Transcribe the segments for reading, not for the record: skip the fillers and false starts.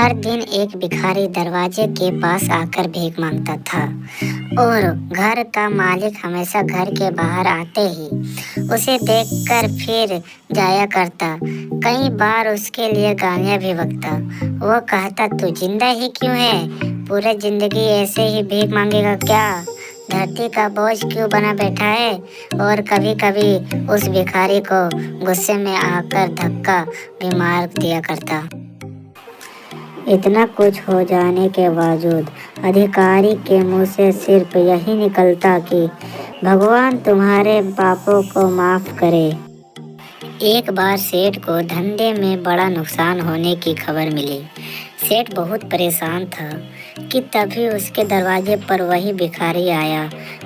हर दिन एक भिखारी दरवाजे के पास आकर भीख मांगता था और घर का मालिक हमेशा घर के बाहर आते ही उसे देखकर फिर जाया करता। कई बार उसके लिए गालियां भी बकता। वो कहता, तू जिंदा ही क्यों है? पूरे जिंदगी ऐसे ही भीख मांगेगा क्या? धरती का बोझ क्यों बना बैठा है? और कभी कभी उस भिखारी को गुस्से में आकर धक्का भी मार दिया करता। इतना कुछ हो जाने के बावजूद अधिकारी के मुंह से सिर्फ यही निकलता कि भगवान तुम्हारे पापों को माफ करे। एक बार सेठ को धंधे में बड़ा नुकसान होने की खबर मिली। सेठ बहुत परेशान था कि तभी उसके दरवाजे पर वही भिखारी आया।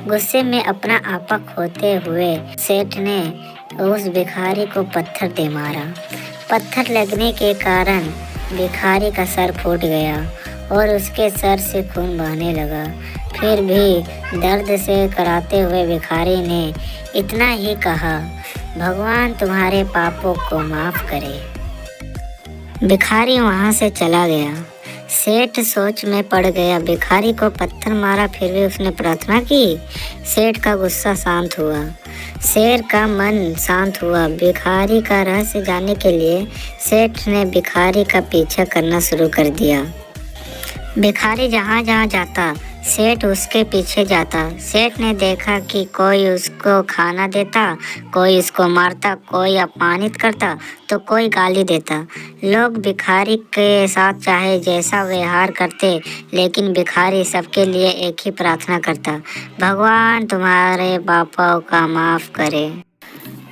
गुस्से में अपना आपा खोते हुए सेठ ने उस भिखारी को पत्थर दे मारा। पत्थर लगने के कारण भिखारी का सर फूट गया और उसके सर से खून बहने लगा। फिर भी दर्द से कराते हुए भिखारी ने इतना ही कहा, भगवान तुम्हारे पापों को माफ करे। भिखारी वहां से चला गया। सेठ सोच में पड़ गया। भिखारी को पत्थर मारा, फिर भी उसने प्रार्थना की। सेठ का गुस्सा शांत हुआ, शेर का मन शांत हुआ। भिखारी का रहस्य जानने के लिए सेठ ने भिखारी का पीछा करना शुरू कर दिया। भिखारी जहाँ जहाँ जाता सेठ उसके पीछे जाता। सेठ ने देखा कि कोई उसको खाना देता, कोई उसको मारता, कोई अपमानित करता तो कोई गाली देता। लोग भिखारी के साथ चाहे जैसा व्यवहार करते, लेकिन भिखारी सबके लिए एक ही प्रार्थना करता, भगवान तुम्हारे पापों का माफ करे।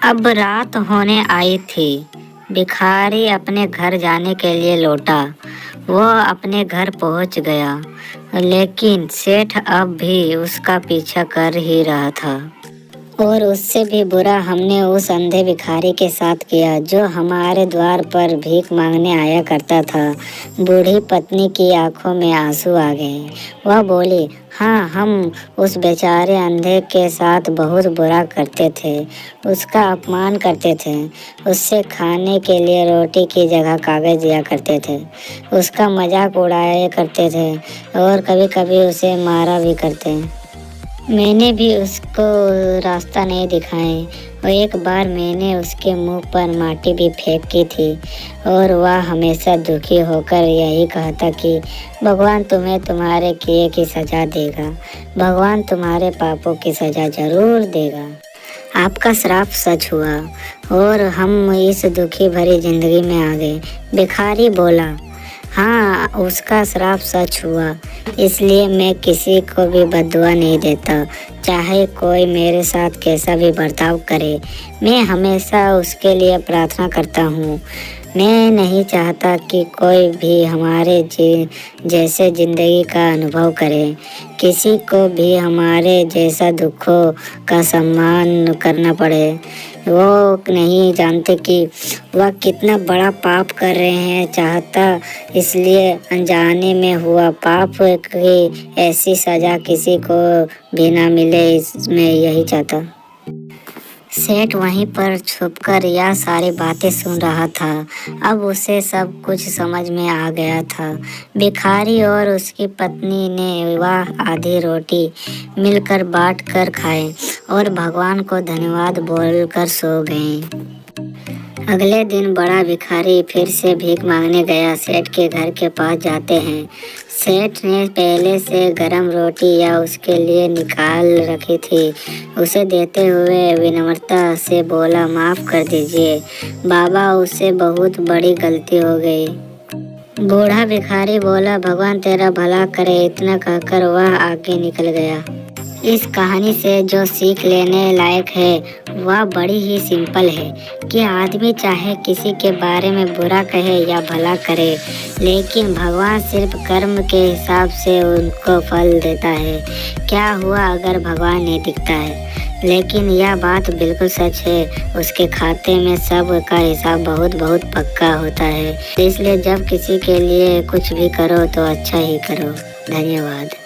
अब रात होने आई थी। भिखारी अपने घर जाने के लिए लौटा। वो अपने घर पहुंच गया, लेकिन सेठ अब भी उसका पीछा कर ही रहा था। और उससे भी बुरा हमने उस अंधे भिखारी के साथ किया जो हमारे द्वार पर भीख मांगने आया करता था। बूढ़ी पत्नी की आंखों में आंसू आ गए। वह बोली, हाँ, हम उस बेचारे अंधे के साथ बहुत बुरा करते थे, उसका अपमान करते थे, उससे खाने के लिए रोटी की जगह कागज दिया करते थे, उसका मजाक उड़ाया करते थे और कभी कभी उसे मारा भी करते। मैंने भी उसको रास्ता नहीं दिखाए और एक बार मैंने उसके मुंह पर माटी भी फेंकी थी और वह हमेशा दुखी होकर यही कहता कि भगवान तुम्हें तुम्हारे किए की सज़ा देगा, भगवान तुम्हारे पापों की सज़ा जरूर देगा। आपका श्राप सच हुआ और हम इस दुखी भरी जिंदगी में आ गए। भिखारी बोला, हाँ, उसका श्राप सच हुआ, इसलिए मैं किसी को भी बद्दुआ नहीं देता, चाहे कोई मेरे साथ कैसा भी बर्ताव करे। मैं हमेशा उसके लिए प्रार्थना करता हूँ। मैं नहीं चाहता कि कोई भी हमारे जैसे ज़िंदगी का अनुभव करे, किसी को भी हमारे जैसा दुखों का सम्मान करना पड़े। वो नहीं जानते कि वह कितना बड़ा पाप कर रहे हैं, चाहता इसलिए अनजाने में हुआ पाप की ऐसी सज़ा किसी को भी ना मिले, इसमें यही चाहता। सेठ वहीं पर छुपकर यह सारी बातें सुन रहा था। अब उसे सब कुछ समझ में आ गया था। भिखारी और उसकी पत्नी ने वह आधी रोटी मिलकर बांट कर खाए और भगवान को धन्यवाद बोलकर सो गए। अगले दिन बड़ा भिखारी फिर से भीख मांगने गया। सेठ के घर के पास जाते हैं। सेठ ने पहले से गरम रोटी या उसके लिए निकाल रखी थी। उसे देते हुए विनम्रता से बोला, माफ़ कर दीजिए बाबा, उससे बहुत बड़ी गलती हो गई। बूढ़ा भिखारी बोला, भगवान तेरा भला करे। इतना कहकर वह आगे निकल गया। इस कहानी से जो सीख लेने लायक है वह बड़ी ही सिंपल है कि आदमी चाहे किसी के बारे में बुरा कहे या भला करे, लेकिन भगवान सिर्फ कर्म के हिसाब से उनको फल देता है। क्या हुआ अगर भगवान नहीं दिखता है? लेकिन यह बात बिल्कुल सच है, उसके खाते में सब का हिसाब बहुत बहुत पक्का होता है। इसलिए जब किसी के लिए कुछ भी करो तो अच्छा ही करो। धन्यवाद।